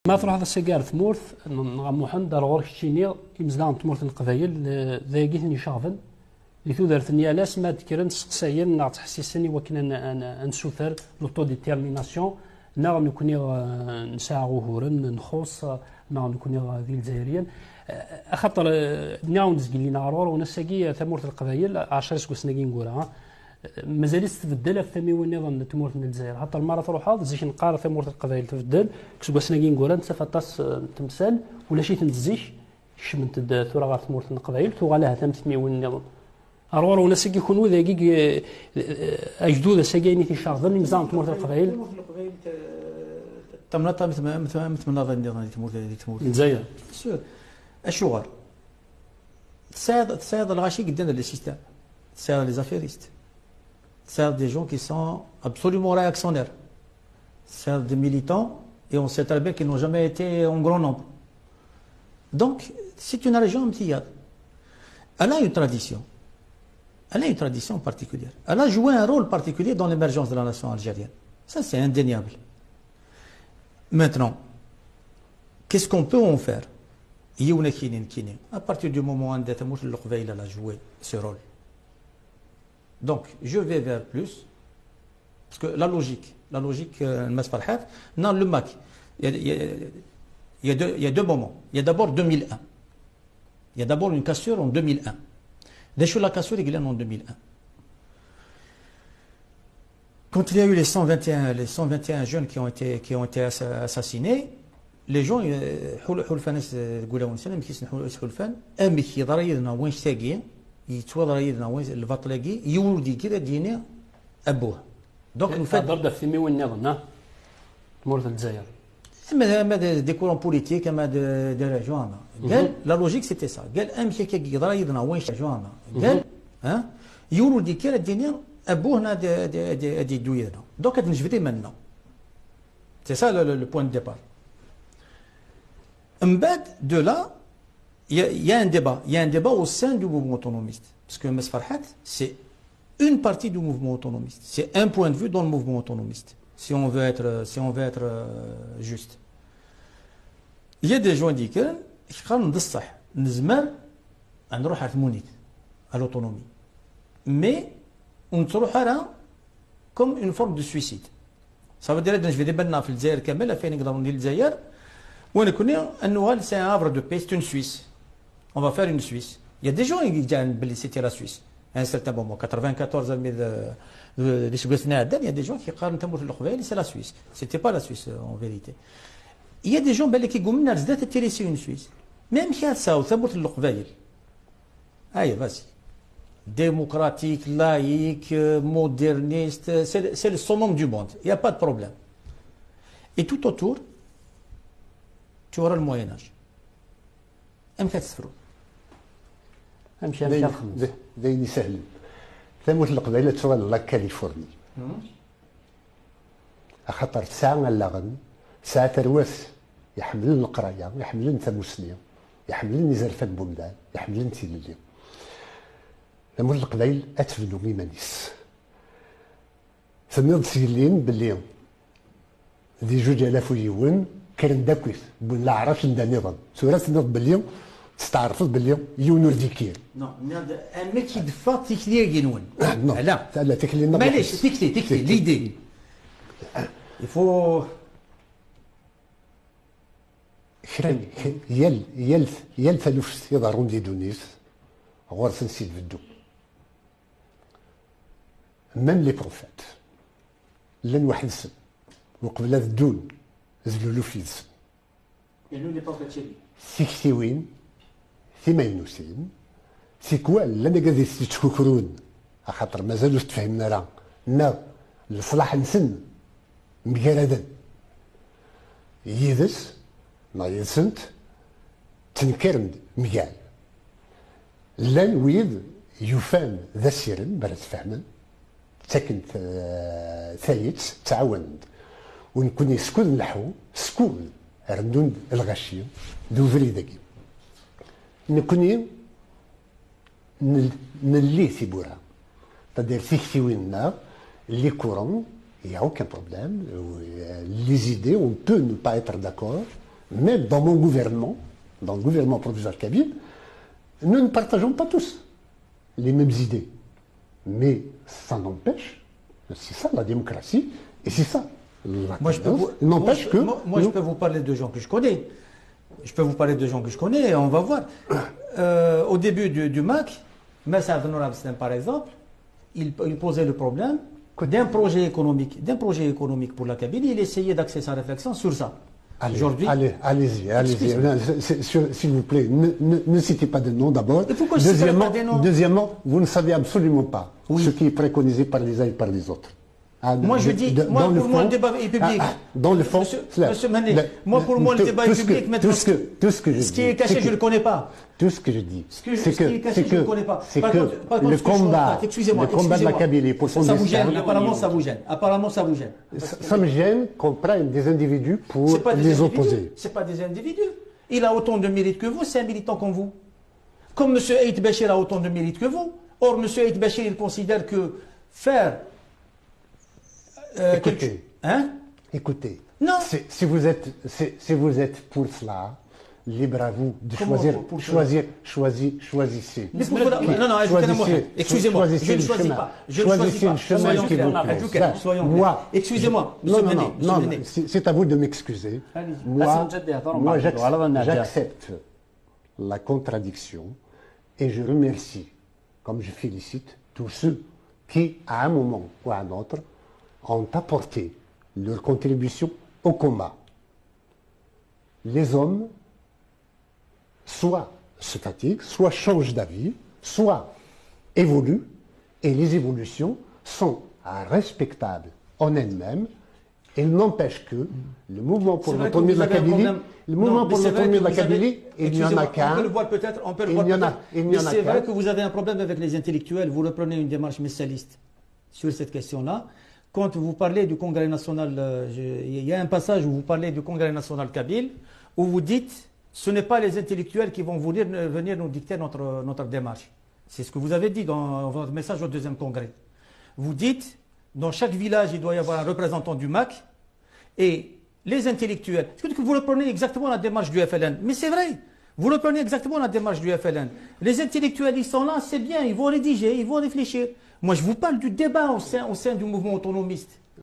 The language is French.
ما تروح هذا السيجار ثمورث محن دار غور كتشيني يمزلان تمورث القبايل ذاكي ثني شافن لتودر ثني الاس ما تكرن سقسايا ناع تحسيسني وكنا نسوثر لوطو ديتيرميناسيون ناغ نكوني نساع غهورا نخوص ناغ نكوني ذي الجزائريين خاطر ناون زقلي نارور ونساقي ثمورث القبايل 10 سنين نقولها مازال تبدل في ثمي والنظام تمورث من الجزائر حتى المره تروح هذا زيش نقار ثمورث القبائل تبدل كسبوا سناكي نقول انت فطاس تمثال ولا شي تنزيش شمنت ثورة غير ثمورث القبائل ثورة لها ثمي والنظام أرور ونساقي يكونوا ذاكي أجدود ساقيني في شاغل نظام تمورث القبائل تمنطها مثل نظام النظام تمورث الجزائر الشغل تساعد الغاشي قدام لي سيستم تساعد لي زافيريست c'est des gens qui sont absolument réactionnaires. C'est des militants et on sait très bien qu'ils n'ont jamais été en grand nombre. Donc, c'est une région amtillade. Elle a une tradition. Elle a une tradition particulière. Elle a joué un rôle particulier dans l'émergence de la nation algérienne. Ça, c'est indéniable. Maintenant, qu'est-ce qu'on peut en faire? À partir du moment où elle a joué ce rôle. Donc, je vais vers plus, parce que la logique, dans le MAC, il y a deux moments. Il y a d'abord 2001. Il y a d'abord une cassure en 2001. Déjà, la cassure est en 2001. Quand il y a eu les 121 jeunes qui ont été assassinés, les gens, يتوضر يدنا وين البطلقي يولدي كذا دينا ابوه دونك نفاد ضرب الثمي والنظام تمورث الجزائر اما دي كورون بوليتيك اما دي ريجوانا قال لا لوجيك سيتي سا قال امشي كي يضرا يدنا وين ريجوانا قال ها يولدي كذا دينا ابوه هنا دي دوينا دونك نجبدي منا سي سا لو بوين دو ديبار من بعد دو لا Il y a un débat au sein du mouvement autonomiste. Parce que Mess Farhat, c'est une partie du mouvement autonomiste. C'est un point de vue dans le mouvement autonomiste, si on veut être juste. Il y a des gens qui disent à l'autonomie. Mais on ne comme une forme de suicide. Ça veut dire que je vais débattre dans le Zaire, c'est un havre de paix, c'est une Suisse. On va faire une Suisse. Il y a des gens qui disent c'était la Suisse. À un certain moment, 94 il y a des gens qui disent c'est la Suisse. C'était pas la Suisse en vérité. Il y a des gens qui disent c'est une Suisse. Même si ça, allez, vas-y. Démocratique, laïque, moderniste, c'est le summum du monde. Il n'y a pas de problème. Et tout autour, tu auras le Moyen-Âge. داين سهل ثموت القبائل تشغل لا كاليفورني خاطر ساعة اللغن ساعة تروث يحملن القراية يحملن ثموسنية يحملن زرفات بومدان يحملن تيللي ثموت القبائل اتفنو ميمانيس ثميض سيلين باللي ذي 2000 ويون كان داكويث بون لا عرفش ندا نظام سورة نض باللي تستعرفت باللي يونور ديكير نو ان ميتي دو فا تيكلي ينون لا تكلي معليش تكلي ليدي يفو خراني يال ثلوث يضرون دي دونيس غورس نسيت بدو ميم لي بروفيت لن واحد سن وقبل الدون زلولو في السن يعني لي بروفيت سيكسيوين ثمانوسين سيكوال لنا قاعد يتشكرون خاطر مازالوش تفهمنا راه نا لصلاح نسن مجردا يدس ما يسنت تنكرم مجال لان ويد يفهم ذا السيرن برا تفهمن ساكن ثايت تعاون ونكون يسكن نحو سكون رندون الغشي دوفري ذاكي نكوني نلي ثبورا تدير فيكتيوينا لي كورون il n'y a aucun problème les idées on peut ne pas être d'accord Même dans mon gouvernement, dans le gouvernement provisoire kabyle, nous ne partageons pas tous les mêmes idées. Mais ça n'empêche, c'est ça la démocratie, et c'est ça la Moi, je peux vous, n'empêche que... je peux vous parler de gens que je connais. Je peux vous parler de gens que je connais, et on va voir. Au début du MAC, Massa Abdel Abstin, par exemple, il posait le problème d'un projet économique pour la Kabylie. Il essayait d'axer sa réflexion sur ça. Aujourd'hui, allez-y. S'il vous plaît, ne citez pas de nom d'abord. Et pourquoi je ne cite pas des noms? Deuxièmement, vous ne savez absolument pas ce qui est préconisé par les uns et par les autres. Moi, je dis, pour moi, le débat est public. Dans le fond, Monsieur Manet, pour moi, le débat est public. Maintenant, ce qui est caché, je ne le connais pas. Tout ce que je dis, c'est que le combat de la Kabylie pour son destin... Apparemment, ça vous gêne. Ça me gêne qu'on prenne des individus pour les opposer. Ce n'est pas des individus. Il a autant de mérite que vous, c'est un militant comme vous. Comme M. Aït Bachir a autant de mérite que vous. Or, M. Aït Bachir, il considère que faire... Écoutez, non. Si vous êtes pour cela, libre à vous de choisissez. Non, excusez-moi, je ne choisis pas. Choisissez le chemin qui vous plaît. Moi, excusez-moi, non, c'est à vous de m'excuser. Moi, j'accepte la contradiction et je remercie, comme je félicite, tous ceux qui, à un moment ou à un autre, ont apporté leur contribution au combat. Les hommes soit se fatiguent, soit changent d'avis, soit évoluent, et les évolutions sont respectables en elles-mêmes. Elles n'empêchent que le mouvement pour l'autonomie de la Kabylie, il n'y en a qu'un. On peut le voir peut-être, mais c'est vrai que vous avez un problème avec les intellectuels, vous reprenez une démarche messaliste sur cette question-là. Quand vous parlez du Congrès national, il y a un passage où vous parlez du Congrès national kabyle, où vous dites ce n'est pas les intellectuels qui vont venir nous dicter notre démarche. C'est ce que vous avez dit dans votre message au deuxième congrès. Vous dites, dans chaque village, il doit y avoir un représentant du MAC, et les intellectuels, est-ce que vous reprenez exactement la démarche du FLN? Mais c'est vrai, vous reprenez exactement la démarche du FLN. Les intellectuels, ils sont là, c'est bien, ils vont rédiger, ils vont réfléchir. Moi, je vous parle du débat au sein du mouvement autonomiste.